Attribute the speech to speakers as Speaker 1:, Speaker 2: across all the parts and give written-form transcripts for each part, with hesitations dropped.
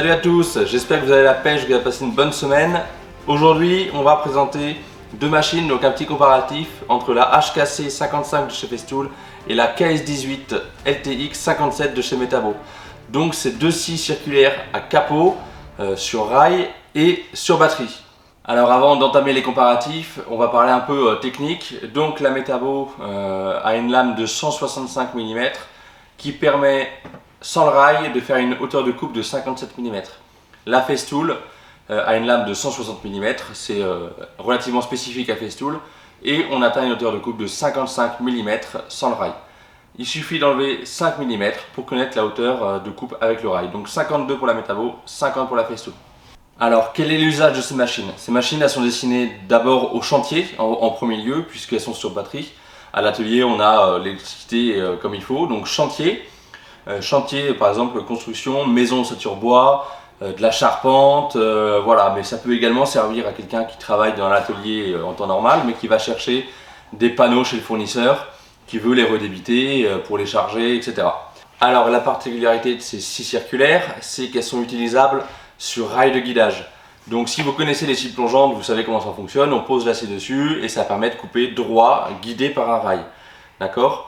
Speaker 1: Salut à tous, j'espère que vous avez la pêche, que vous avez passé une bonne semaine. Aujourd'hui, on va présenter deux machines, donc un petit comparatif entre la HKC 55 de chez Festool et la KS18 LTX 57 de chez Metabo. Donc c'est deux scies circulaires à capot, sur rail et sur batterie. Alors avant d'entamer les comparatifs, on va parler un peu technique. Donc la Metabo a une lame de 165 mm qui permet, sans le rail, de faire une hauteur de coupe de 57 mm. La Festool a une lame de 160 mm, c'est relativement spécifique à Festool, et on atteint une hauteur de coupe de 55 mm sans le rail. Il suffit d'enlever 5 mm pour connaître la hauteur de coupe avec le rail. Donc 52 pour la Metabo, 50 pour la Festool. Alors quel est l'usage de ces machines? Ces machines, elles sont destinées d'abord au chantier en premier lieu, puisqu'elles sont sur batterie. À l'atelier, on a l'électricité comme il faut, donc chantier. Chantier, par exemple, construction, maison ossature bois, de la charpente, voilà. Mais ça peut également servir à quelqu'un qui travaille dans l'atelier en temps normal, mais qui va chercher des panneaux chez le fournisseur, qui veut les redébiter pour les charger, etc. Alors la particularité de ces scies circulaires, c'est qu'elles sont utilisables sur rail de guidage. Donc si vous connaissez les scies plongeantes, vous savez comment ça fonctionne, on pose la scie dessus et ça permet de couper droit, guidé par un rail. D'accord ?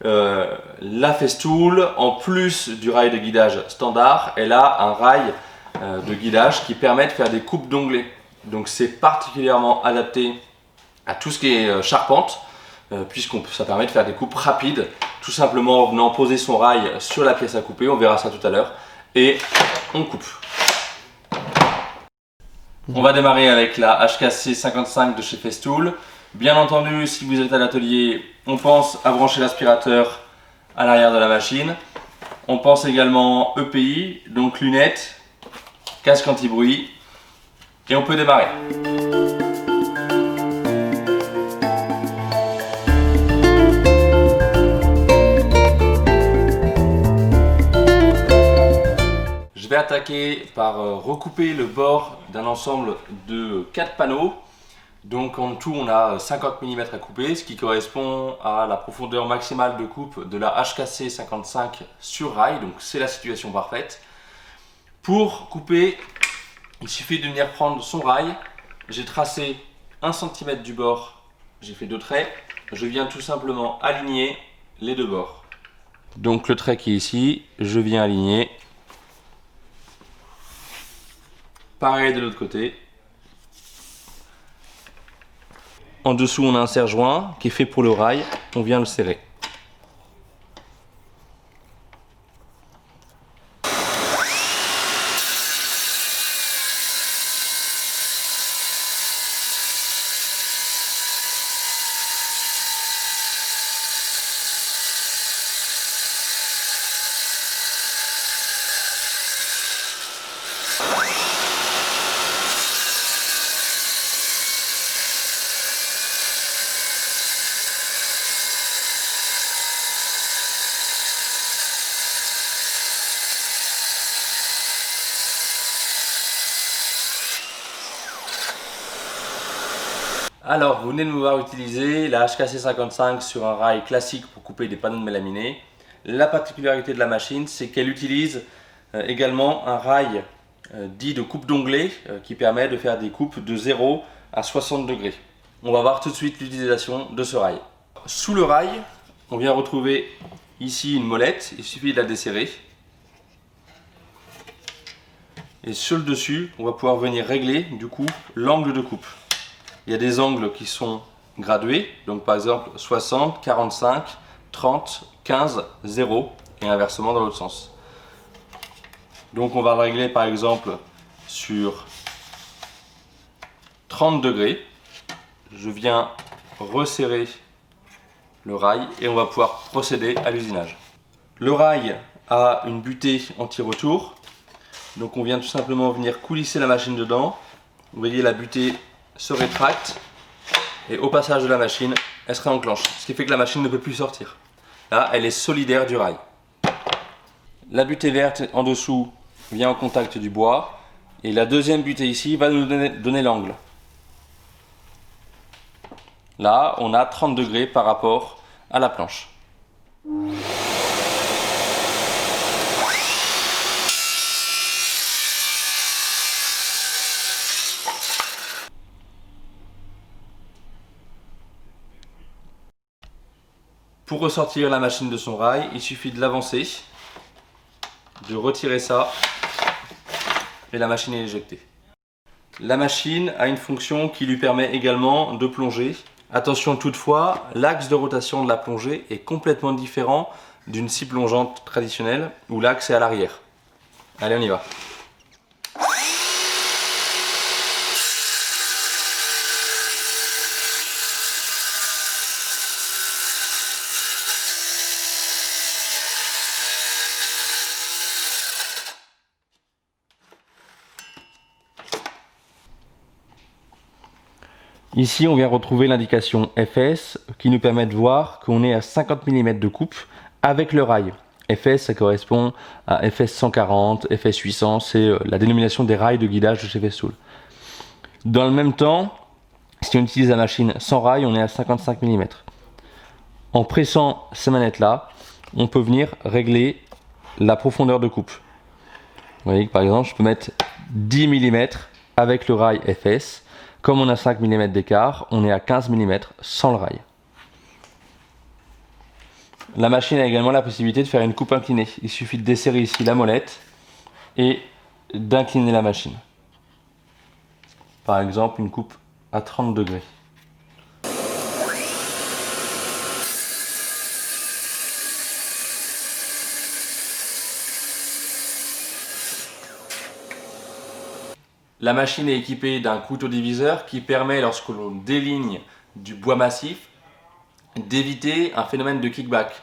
Speaker 1: La Festool, en plus du rail de guidage standard, elle a un rail de guidage qui permet de faire des coupes d'onglets. Donc c'est particulièrement adapté à tout ce qui est charpente, puisque ça permet de faire des coupes rapides, tout simplement en venant poser son rail sur la pièce à couper, on verra ça tout à l'heure, et on coupe. On va démarrer avec la HKC 55 de chez Festool. Bien entendu, si vous êtes à l'atelier, on pense à brancher l'aspirateur à l'arrière de la machine. On pense également EPI, donc lunettes, casque anti-bruit, et on peut démarrer. Je vais attaquer par recouper le bord d'un ensemble de 4 panneaux. Donc en tout on a 50 mm à couper, ce qui correspond à la profondeur maximale de coupe de la HKC 55 sur rail, donc c'est la situation parfaite. Pour couper, il suffit de venir prendre son rail. J'ai tracé 1 cm du bord, j'ai fait 2 traits. Je viens tout simplement aligner les deux bords. Donc le trait qui est ici, je viens aligner. Pareil de l'autre côté. En dessous, on a un serre-joint qui est fait pour le rail. On vient le serrer. Alors, vous venez de me voir utiliser la HKC 55 sur un rail classique pour couper des panneaux de mélaminés. La particularité de la machine, c'est qu'elle utilise également un rail dit de coupe d'onglet qui permet de faire des coupes de 0 à 60 degrés. On va voir tout de suite l'utilisation de ce rail. Sous le rail, on vient retrouver ici une molette, il suffit de la desserrer. Et sur le dessus, on va pouvoir venir régler du coup l'angle de coupe. Il y a des angles qui sont gradués, donc par exemple 60, 45, 30, 15, 0 et inversement dans l'autre sens. Donc on va le régler par exemple sur 30 degrés. Je viens resserrer le rail et on va pouvoir procéder à l'usinage. Le rail a une butée anti-retour, donc on vient tout simplement venir coulisser la machine dedans. Vous voyez, la butée se rétracte et au passage de la machine, elle se réenclenche, ce qui fait que la machine ne peut plus sortir. Là, elle est solidaire du rail. La butée verte en dessous vient en contact du bois et la deuxième butée ici va nous donner l'angle. Là, on a 30 degrés par rapport à la planche. Pour ressortir la machine de son rail, il suffit de l'avancer, de retirer ça et la machine est éjectée. La machine a une fonction qui lui permet également de plonger. Attention toutefois, l'axe de rotation de la plongée est complètement différent d'une scie plongeante traditionnelle où l'axe est à l'arrière. Allez, on y va. Ici, on vient retrouver l'indication FS qui nous permet de voir qu'on est à 50 mm de coupe avec le rail. FS, ça correspond à FS 140, FS 800, c'est la dénomination des rails de guidage de chez Festool. Dans le même temps, si on utilise la machine sans rail, on est à 55 mm. En pressant ces manettes-là, on peut venir régler la profondeur de coupe. Vous voyez que par exemple, je peux mettre 10 mm avec le rail FS. Comme on a 5 mm d'écart, on est à 15 mm sans le rail. La machine a également la possibilité de faire une coupe inclinée. Il suffit de desserrer ici la molette et d'incliner la machine. Par exemple, une coupe à 30 degrés. La machine est équipée d'un couteau diviseur qui permet, lorsque l'on déligne du bois massif, d'éviter un phénomène de kickback.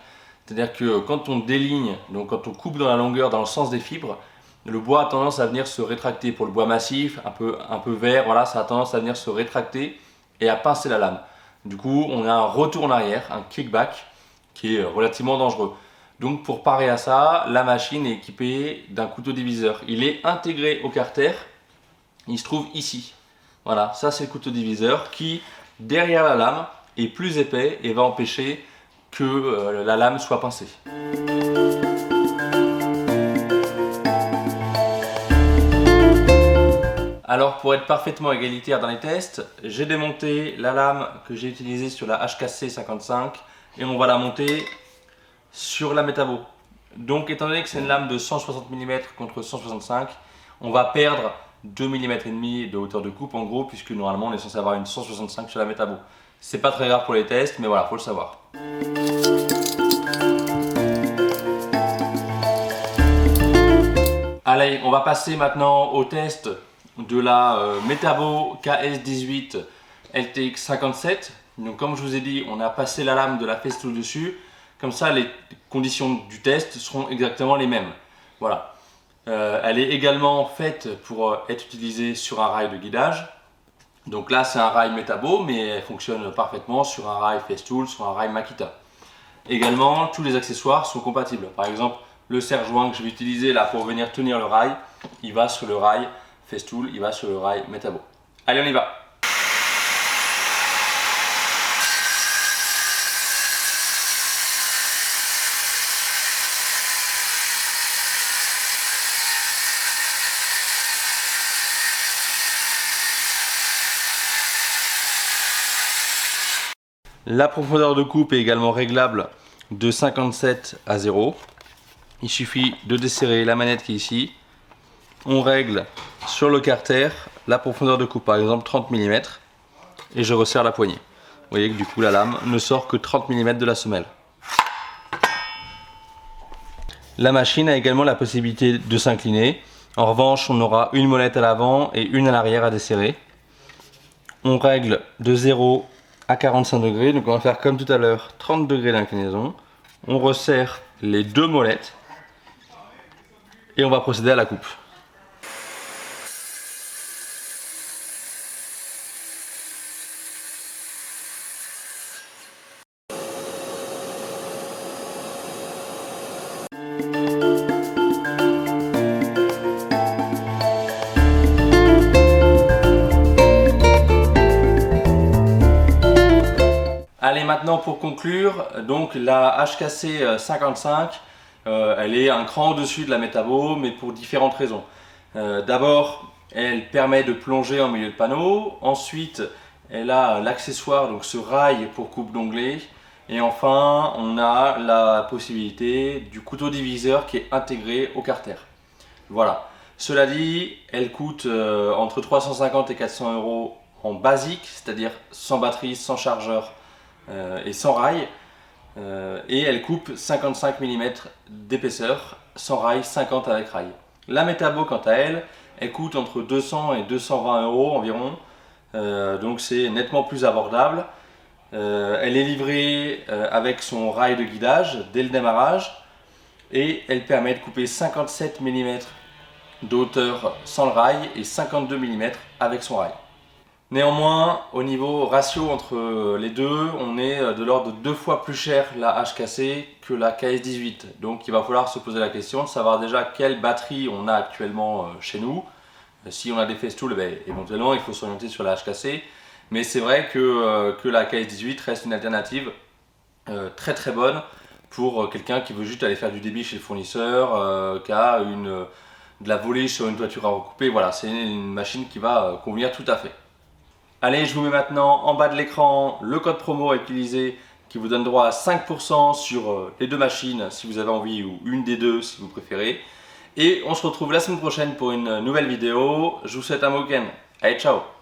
Speaker 1: C'est-à-dire que quand on déligne, donc quand on coupe dans la longueur dans le sens des fibres, le bois a tendance à venir se rétracter. Pour le bois massif, un peu vert, voilà, ça a tendance à venir se rétracter et à pincer la lame. Du coup, on a un retour en arrière, un kickback, qui est relativement dangereux. Donc pour parer à ça, la machine est équipée d'un couteau diviseur. Il est intégré au carter. Il se trouve ici. Voilà, ça c'est le couteau diviseur qui, derrière la lame, est plus épais et va empêcher que la lame soit pincée. Alors pour être parfaitement égalitaire dans les tests, j'ai démonté la lame que j'ai utilisée sur la HKC 55 et on va la monter sur la Metabo. Donc étant donné que c'est une lame de 160 mm contre 165, on va perdre 2 mm et demi de hauteur de coupe en gros, puisque normalement on est censé avoir une 165 sur la Metabo. C'est pas très grave pour les tests, mais voilà, faut le savoir. Allez, on va passer maintenant au test de la Metabo KS18 LTX 57. Donc comme je vous ai dit, on a passé la lame de la Festool dessus. Comme ça, les conditions du test seront exactement les mêmes. Voilà. Elle est également faite pour être utilisée sur un rail de guidage. Donc là c'est un rail Metabo, mais elle fonctionne parfaitement sur un rail Festool, sur un rail Makita. Également, tous les accessoires sont compatibles. Par exemple, le serre-joint que je vais utiliser là pour venir tenir le rail, il va sur le rail Festool, il va sur le rail Metabo. Allez, on y va! La profondeur de coupe est également réglable de 57 à 0. Il suffit de desserrer la manette qui est ici. On règle sur le carter la profondeur de coupe, par exemple 30 mm, et je resserre la poignée. Vous voyez que du coup la lame ne sort que 30 mm de la semelle. La machine a également la possibilité de s'incliner. En revanche, on aura une molette à l'avant et une à l'arrière à desserrer. On règle de 0 à 45 degrés, donc on va faire comme tout à l'heure 30 degrés d'inclinaison. On resserre les deux molettes et on va procéder à la coupe. Allez, maintenant pour conclure, donc la HKC 55, elle est un cran au-dessus de la Metabo, mais pour différentes raisons. D'abord, elle permet de plonger en milieu de panneau. Ensuite, elle a l'accessoire, donc ce rail pour coupe d'onglet. Et enfin, on a la possibilité du couteau diviseur qui est intégré au carter. Voilà. Cela dit, elle coûte entre 350 et 400 € en basique, c'est-à-dire sans batterie, sans chargeur et sans rail. Et elle coupe 55 mm d'épaisseur, sans rail, 50 avec rail. La Metabo, quant à elle, elle coûte entre 200 et 220 € environ, donc c'est nettement plus abordable. Elle est livrée avec son rail de guidage dès le démarrage et elle permet de couper 57 mm de hauteur sans le rail et 52 mm avec son rail. Néanmoins, au niveau ratio entre les deux, on est de l'ordre de 2 fois plus cher la HKC que la KS18. Donc il va falloir se poser la question de savoir déjà quelle batterie on a actuellement chez nous. Si on a des Festool, éventuellement il faut s'orienter sur la HKC. Mais c'est vrai que la KS18 reste une alternative très très bonne pour quelqu'un qui veut juste aller faire du débit chez le fournisseur, qui a de la volée sur une toiture à recouper. Voilà, c'est une machine qui va convenir tout à fait. Allez, je vous mets maintenant en bas de l'écran le code promo à utiliser qui vous donne droit à 5% sur les deux machines si vous avez envie, ou une des deux si vous préférez. Et on se retrouve la semaine prochaine pour une nouvelle vidéo. Je vous souhaite un bon week-end. Allez, ciao!